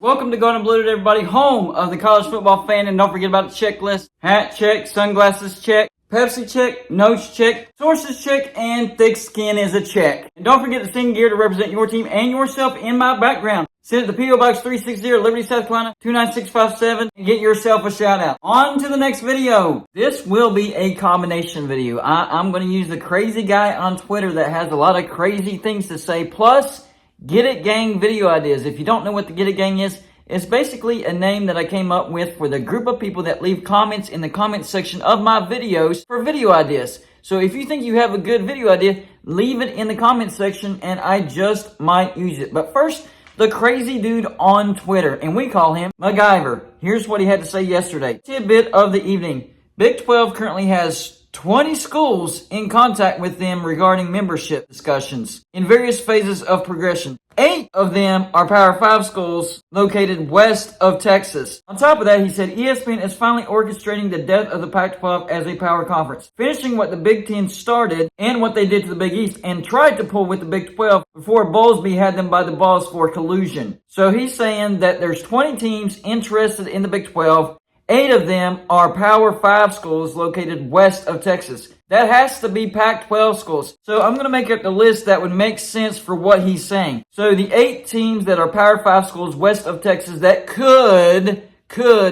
Welcome to Golden Blue, everybody, home of the college football fan. And don't forget about the checklist. Hat check, sunglasses check, Pepsi check, notes check, sources check, and thick skin is a check. And don't forget to send gear to represent your team and yourself in my background. Send it to P.O. Box 360, Liberty, South Carolina, 29657, and get yourself a shout out. On to the next video. This will be a combination video. I'm going to use the crazy guy on Twitter that has a lot of crazy things to say, plus Get It Gang video ideas. If you don't know what the Get It Gang is, it's basically a name that I came up with for the group of people that leave comments in the comment section of my videos for video ideas. So if you think you have a good video idea, leave it in the comment section and I just might use it. But first, the crazy dude on Twitter, and we call him MacGyver. Here's what he had to say yesterday. Tidbit of the evening. Big 12 currently has 20 schools in contact with them regarding membership discussions in various phases of progression. 8 of them are Power 5 schools located west of Texas. On top of that, he said ESPN is finally orchestrating the death of the Pac-12 as a power conference, finishing what the Big Ten started and what they did to the Big East and tried to pull with the Big 12 before Bowlesby had them by the balls for collusion. So he's saying that there's 20 teams interested in the Big 12. 8 of them are Power 5 schools located west of Texas. That has to be Pac-12 schools. So I'm going to make up the list that would make sense for what he's saying. So the 8 teams that are Power 5 schools west of Texas that could,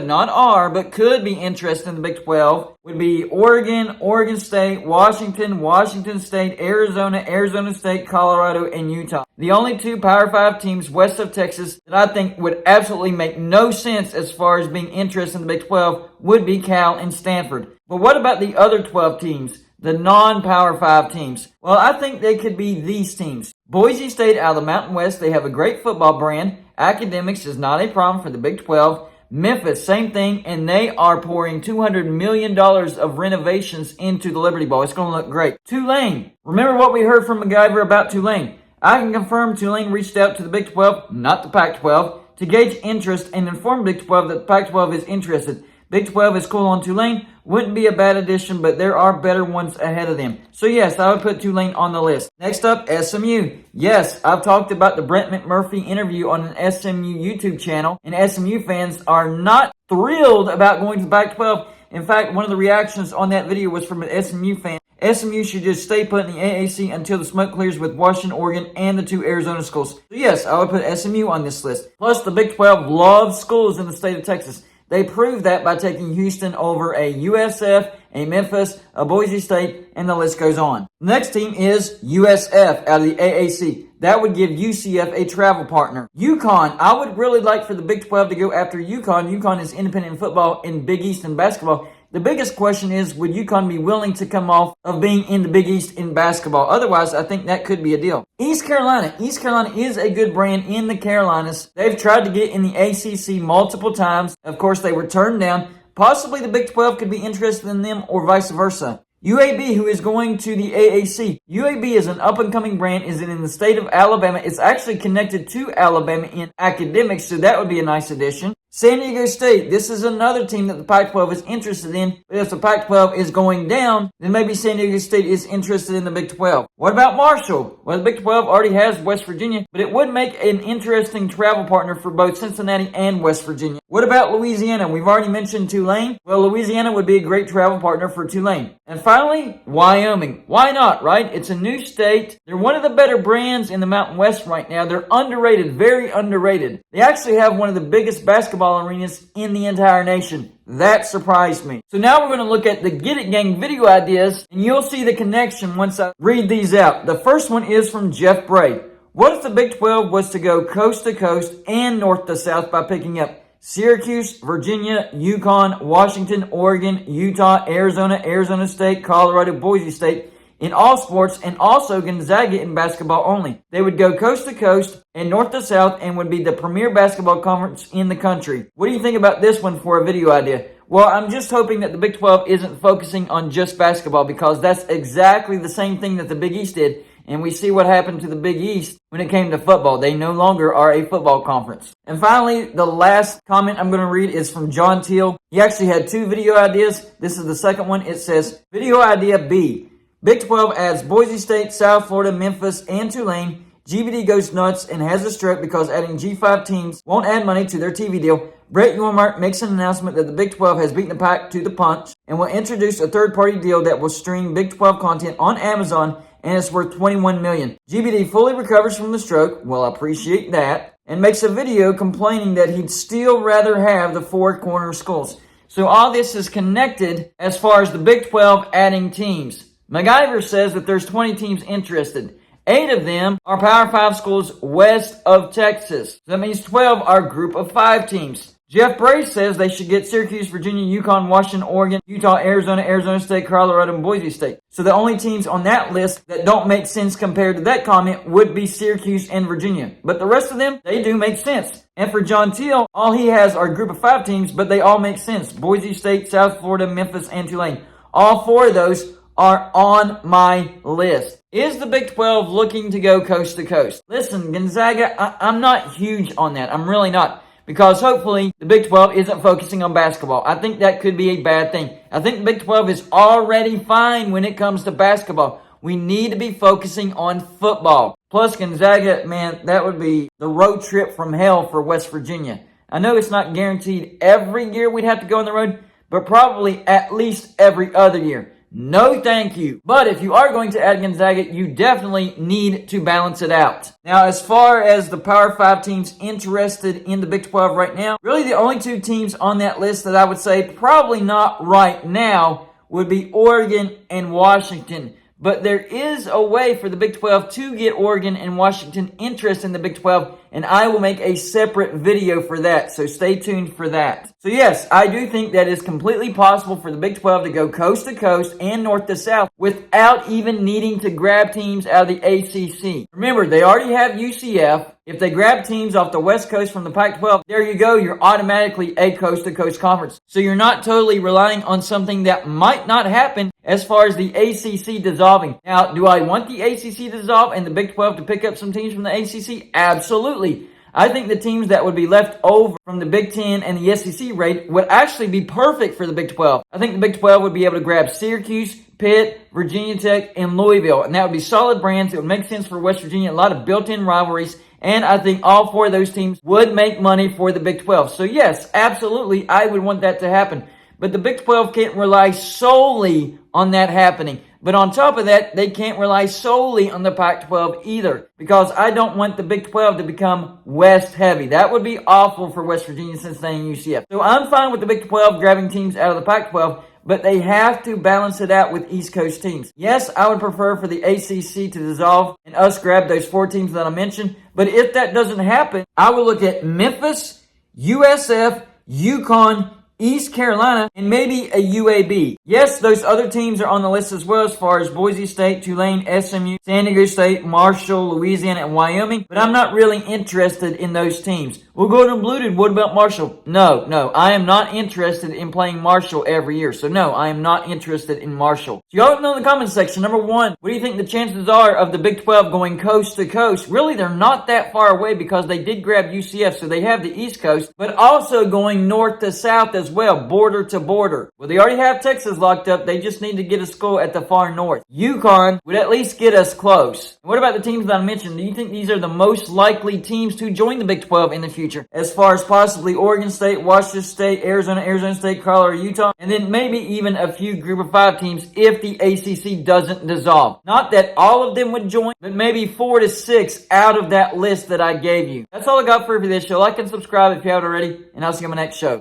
not are, but could be interested in the Big 12 would be Oregon, Oregon State, Washington, Washington State, Arizona, Arizona State, Colorado, and Utah. The only 2 Power 5 teams west of Texas that I think would absolutely make no sense as far as being interested in the Big 12 would be Cal and Stanford. But what about the other 12 teams? The non-Power 5 teams. Well, I think they could be these teams. Boise State out of the Mountain West, they have a great football brand. Academics is not a problem for the Big 12. Memphis, same thing, and they are pouring $200 million of renovations into the Liberty Bowl. It's going to look great. Tulane. Remember what we heard from MacGyver about Tulane? I can confirm Tulane reached out to the Big 12, not the Pac-12, to gauge interest and inform Big 12 that the Pac-12 is interested. Big 12 is cool on Tulane. Wouldn't be a bad addition, but there are better ones ahead of them. So yes, I would put Tulane on the list. Next up, SMU. Yes, I've talked about the Brent McMurphy interview on an SMU YouTube channel, and SMU fans are not thrilled about going to the Pac-12. In fact, one of the reactions on that video was from an SMU fan. SMU should just stay put in the AAC until the smoke clears with Washington, Oregon, and the 2 Arizona schools. So yes, I would put SMU on this list. Plus, the Big 12 loves schools in the state of Texas. They proved that by taking Houston over a USF, a Memphis, a Boise State, and the list goes on. The next team is USF out of the AAC. That would give UCF a travel partner. UConn, I would really like for the Big 12 to go after UConn. UConn is independent in football in Big East in basketball. The biggest question is, would UConn be willing to come off of being in the Big East in basketball? Otherwise, I think that could be a deal. East Carolina. East Carolina is a good brand in the Carolinas. They've tried to get in the ACC multiple times. Of course, they were turned down. Possibly the Big 12 could be interested in them or vice versa. UAB, who is going to the AAC. UAB is an up-and-coming brand, is in the state of Alabama. It's actually connected to Alabama in academics, so that would be a nice addition. San Diego State, this is another team that the Pac-12 is interested in. But if the Pac-12 is going down, then maybe San Diego State is interested in the Big 12. What about Marshall? Well, the Big 12 already has West Virginia, but it would make an interesting travel partner for both Cincinnati and West Virginia. What about Louisiana? We've already mentioned Tulane. Well, Louisiana would be a great travel partner for Tulane. And finally, Wyoming. Why not, right? It's a new state. They're one of the better brands in the Mountain West right now. They're underrated, very underrated. They actually have one of the biggest basketball arenas in the entire nation. That surprised me. So now we're going to look at the Get It Gang video ideas, and you'll see the connection once I read these out. The first one is from Jeff Bray. What if the Big 12 was to go coast to coast and north to south by picking up Syracuse, Virginia, UConn, Washington, Oregon, Utah, Arizona, Arizona State, Colorado, Boise State in all sports, and also Gonzaga in basketball only? They would go coast to coast and north to south and would be the premier basketball conference in the country. What do you think about this one for a video idea? Well, I'm just hoping that the Big 12 isn't focusing on just basketball, because that's exactly the same thing that the Big East did. And we see what happened to the Big East when it came to football. They no longer are a football conference. And finally, the last comment I'm going to read is from John Teal. He actually had 2 video ideas. This is the second one. It says, video idea B. Big 12 adds Boise State, South Florida, Memphis, and Tulane GBD goes nuts and has a stroke because adding G5 teams won't add money to their TV deal. Brett Yormark makes an announcement that the Big 12 has beaten the Pac to the punch and will introduce a third-party deal that will stream Big 12 content on Amazon, and it's worth $21 million. GBD fully recovers from the stroke, well, I appreciate that, and makes a video complaining that he'd still rather have the four corner schools. So all this is connected as far as the Big 12 adding teams. MacGyver says that there's 20 teams interested. 8 of them are Power 5 schools west of Texas. So that means 12 are group of 5 teams. Jeff Bray says they should get Syracuse, Virginia, UConn, Washington, Oregon, Utah, Arizona, Arizona State, Colorado, and Boise State. So the only teams on that list that don't make sense compared to that comment would be Syracuse and Virginia. But the rest of them, they do make sense. And for John Teal, all he has are group of 5 teams, but they all make sense. Boise State, South Florida, Memphis, and Tulane. All 4 of those are on my list. Is the Big 12 looking to go coast to coast? Listen, Gonzaga, I'm not huge on that. I'm really not. Because hopefully the Big 12 isn't focusing on basketball. I think that could be a bad thing. I think the Big 12 is already fine when it comes to basketball. We need to be focusing on football. Plus Gonzaga, man, that would be the road trip from hell for West Virginia. I know it's not guaranteed every year we'd have to go on the road, but probably at least every other year. No thank you. But if you are going to add Gonzaga, you definitely need to balance it out. Now, as far as the Power 5 teams interested in the Big 12 right now, really the only 2 teams on that list that I would say probably not right now would be Oregon and Washington. But there is a way for the Big 12 to get Oregon and Washington interested in the Big 12, and I will make a separate video for that, so stay tuned for that. So yes, I do think that it's completely possible for the Big 12 to go coast to coast and north to south without even needing to grab teams out of the ACC. Remember, they already have UCF. If they grab teams off the West Coast from the Pac-12, there you go, you're automatically a coast-to-coast conference. So you're not totally relying on something that might not happen as far as the ACC dissolving. Now, do I want the ACC to dissolve and the Big 12 to pick up some teams from the ACC? Absolutely. I think the teams that would be left over from the Big 10 and the SEC raid would actually be perfect for the Big 12. I think the Big 12 would be able to grab Syracuse, Pitt, Virginia Tech, and Louisville. And that would be solid brands. It would make sense for West Virginia. A lot of built-in rivalries. And I think all 4 of those teams would make money for the Big 12. So yes, absolutely, I would want that to happen. But the Big 12 can't rely solely on that happening. But on top of that, they can't rely solely on the Pac-12 either. Because I don't want the Big 12 to become West heavy. That would be awful for West Virginia, Cincinnati, and UCF. So I'm fine with the Big 12 grabbing teams out of the Pac-12. But they have to balance it out with East Coast teams. Yes, I would prefer for the ACC to dissolve and us grab those 4 teams that I mentioned. But if that doesn't happen, I would look at Memphis, USF, UConn, East Carolina, and maybe a UAB. Yes, those other teams are on the list as well as far as Boise State, Tulane, SMU, San Diego State, Marshall, Louisiana, and Wyoming. But I'm not really interested in those teams. We'll go to Bluded. What about Marshall? No. I am not interested in playing Marshall every year. So no, I am not interested in Marshall. So y'all let me know in the comment section. Number 1, what do you think the chances are of the Big 12 going coast to coast? Really, they're not that far away because they did grab UCF, so they have the East Coast, but also going north to south as well, border to border. Well, they already have Texas locked up. They just need to get a school at the far north. UConn would at least get us close. What about the teams that I mentioned? Do you think these are the most likely teams to join the Big 12 in the future? As far as possibly Oregon State, Washington State, Arizona State, Colorado, Utah, and then maybe even a few group of 5 teams if the ACC doesn't dissolve. Not that all of them would join, but maybe 4 to 6 out of that list that I gave you. That's all I got for you for this show. Like and subscribe if you haven't already, and I'll see you on my next show.